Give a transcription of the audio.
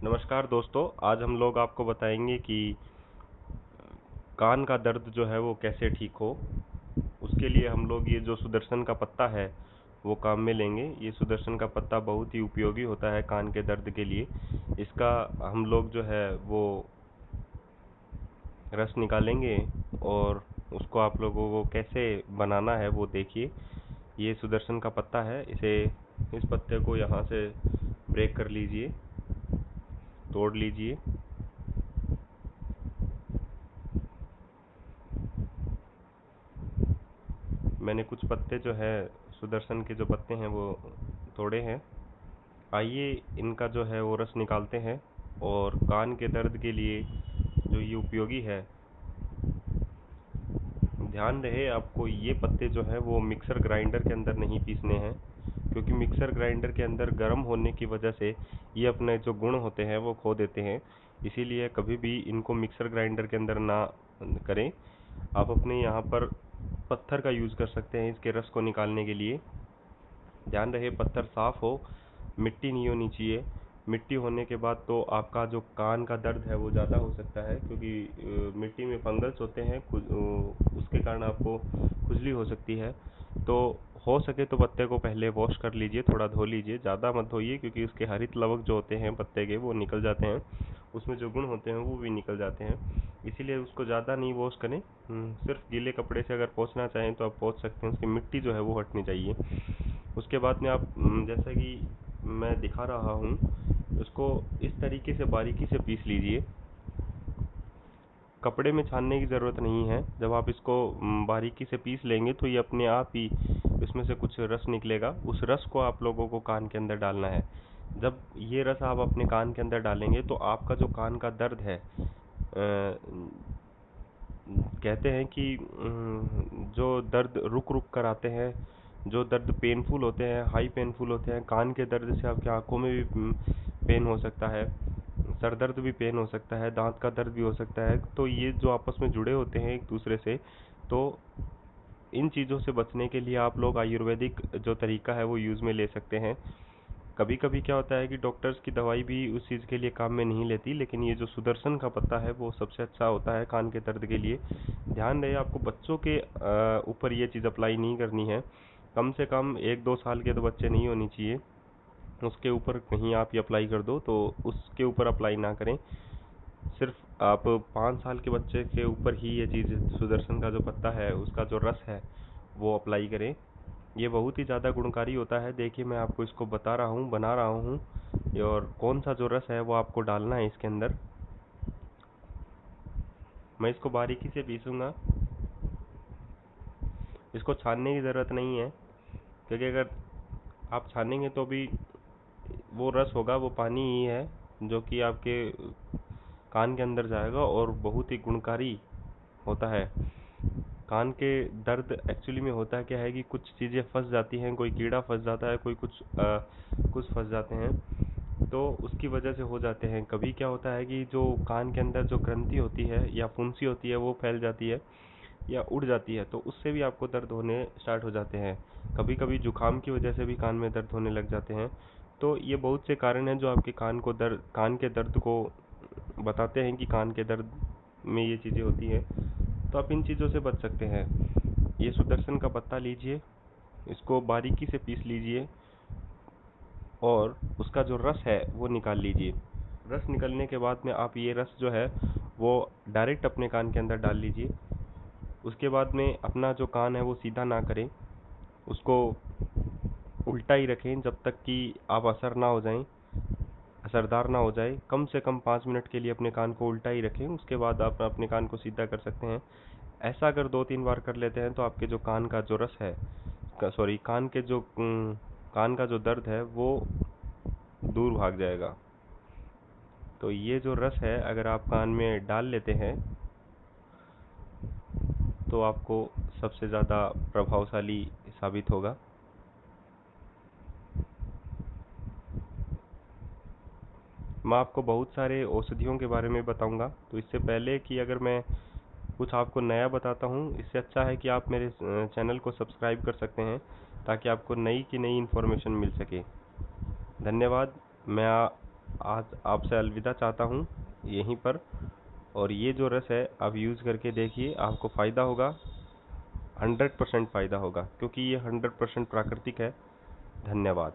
नमस्कार दोस्तों, आज हम लोग आपको बताएंगे कि कान का दर्द जो है वो कैसे ठीक हो। उसके लिए हम लोग ये जो सुदर्शन का पत्ता है वो काम में लेंगे। ये सुदर्शन का पत्ता बहुत ही उपयोगी होता है कान के दर्द के लिए। इसका हम लोग जो है वो रस निकालेंगे और उसको आप लोगों को कैसे बनाना है वो देखिए। ये सुदर्शन का पत्ता है, इस पत्ते को यहाँ से ब्रेक कर लीजिए, तोड़ लीजिए। मैंने कुछ पत्ते जो है सुदर्शन के जो पत्ते हैं वो तोड़े हैं। आइए इनका जो है वो रस निकालते हैं और कान के दर्द के लिए जो ये उपयोगी है। ध्यान रहे आपको ये पत्ते जो है वो मिक्सर ग्राइंडर के अंदर नहीं पीसने हैं, क्योंकि मिक्सर ग्राइंडर के अंदर गर्म होने की वजह से ये अपने जो गुण होते हैं वो खो देते हैं। इसीलिए कभी भी इनको मिक्सर ग्राइंडर के अंदर ना करें। आप अपने यहाँ पर पत्थर का यूज़ कर सकते हैं इसके रस को निकालने के लिए। ध्यान रहे पत्थर साफ़ हो, मिट्टी नहीं होनी चाहिए। मिट्टी होने के बाद तो आपका जो कान का दर्द है वो ज़्यादा हो सकता है, क्योंकि मिट्टी में फंगस होते हैं, उसके कारण आपको खुजली हो सकती है। तो हो सके तो पत्ते को पहले वॉश कर लीजिए, थोड़ा धो लीजिए, ज़्यादा मत धोइए क्योंकि उसके हरित लवक जो होते हैं पत्ते के वो निकल जाते हैं, उसमें जो गुण होते हैं वो भी निकल जाते हैं। इसीलिए उसको ज़्यादा नहीं वॉश करें। सिर्फ गीले कपड़े से अगर पोंछना चाहें तो आप पोंछ सकते हैं, उसकी मिट्टी जो है वो हटनी चाहिए। उसके बाद में आप जैसा कि मैं दिखा रहा हूँ, उसको इस तरीके से बारीकी से पीस लीजिए। कपड़े में छानने की ज़रूरत नहीं है। जब आप इसको बारीकी से पीस लेंगे तो ये अपने आप ही इसमें से कुछ रस निकलेगा। उस रस को आप लोगों को कान के अंदर डालना है। जब ये रस आप अपने कान के अंदर डालेंगे तो आपका जो कान का दर्द है, कहते हैं कि जो दर्द रुक रुक कर आते हैं, जो दर्द पेनफुल होते हैं, हाई पेनफुल होते हैं, कान के दर्द से आपकी आंखों में भी पेन हो सकता है, सर दर्द भी पेन हो सकता है, दांत का दर्द भी हो सकता है। तो ये जो आपस में जुड़े होते हैं एक दूसरे से, तो इन चीज़ों से बचने के लिए आप लोग आयुर्वेदिक जो तरीका है वो यूज़ में ले सकते हैं। कभी कभी क्या होता है कि डॉक्टर्स की दवाई भी उस चीज़ के लिए काम में नहीं लेती, लेकिन ये जो सुदर्शन का पत्ता है वो सबसे अच्छा होता है कान के दर्द के लिए। ध्यान रहे आपको बच्चों के ऊपर ये चीज़ अप्लाई नहीं करनी है। कम से कम 1-2 साल के तो बच्चे नहीं होनी चाहिए, उसके ऊपर कहीं आप ये अप्लाई कर दो तो उसके ऊपर अप्लाई ना करें। सिर्फ आप 5 साल के बच्चे के ऊपर ही ये चीज़ सुदर्शन का जो पत्ता है उसका जो रस है वो अप्लाई करें। ये बहुत ही ज़्यादा गुणकारी होता है। देखिए मैं आपको इसको बता रहा हूँ, बना रहा हूँ, और कौन सा जो रस है वो आपको डालना है इसके अंदर। मैं इसको बारीकी से पीसूंगा। इसको छानने की ज़रूरत नहीं है, क्योंकि अगर आप छानेंगे तो भी वो रस होगा, वो पानी ही है जो कि आपके कान के अंदर जाएगा और बहुत ही गुणकारी होता है। कान के दर्द एक्चुअली में होता क्या है कि कुछ चीज़ें फंस जाती हैं, कोई कीड़ा फंस जाता है, कोई कुछ फंस जाते हैं, तो उसकी वजह से हो जाते हैं। कभी क्या होता है कि जो कान के अंदर जो ग्रंथि होती है या फुंसी होती है वो फैल जाती है या उड़ जाती है, तो उससे भी आपको दर्द होने स्टार्ट हो जाते हैं। कभी कभी जुकाम की वजह से भी कान में दर्द होने लग जाते हैं। तो ये बहुत से कारण हैं जो आपके कान के दर्द को बताते हैं कि कान के दर्द में ये चीज़ें होती हैं। तो आप इन चीज़ों से बच सकते हैं। ये सुदर्शन का पत्ता लीजिए, इसको बारीकी से पीस लीजिए और उसका जो रस है वो निकाल लीजिए। रस निकलने के बाद में आप ये रस जो है वो डायरेक्ट अपने कान के अंदर डाल लीजिए। उसके बाद में अपना जो कान है वो सीधा ना करें, उसको उल्टा ही रखें जब तक कि आप असरदार ना हो जाए। कम से कम 5 मिनट के लिए अपने कान को उल्टा ही रखें, उसके बाद आप अपने कान को सीधा कर सकते हैं। ऐसा अगर 2-3 बार कर लेते हैं तो आपके जो कान का जो रस है, सॉरी, कान का जो दर्द है वो दूर भाग जाएगा। तो ये जो रस है अगर आप कान में डाल लेते हैं तो आपको सबसे ज़्यादा प्रभावशाली साबित होगा। मैं आपको बहुत सारे औषधियों के बारे में बताऊंगा, तो इससे पहले कि अगर मैं कुछ आपको नया बताता हूँ, इससे अच्छा है कि आप मेरे चैनल को सब्सक्राइब कर सकते हैं ताकि आपको नई की नई इन्फॉर्मेशन मिल सके। धन्यवाद। मैं आज आपसे अलविदा चाहता हूँ यहीं पर। और ये जो रस है आप यूज़ करके देखिए, आपको फ़ायदा होगा, 100% फ़ायदा होगा, क्योंकि ये 100% प्राकृतिक है। धन्यवाद।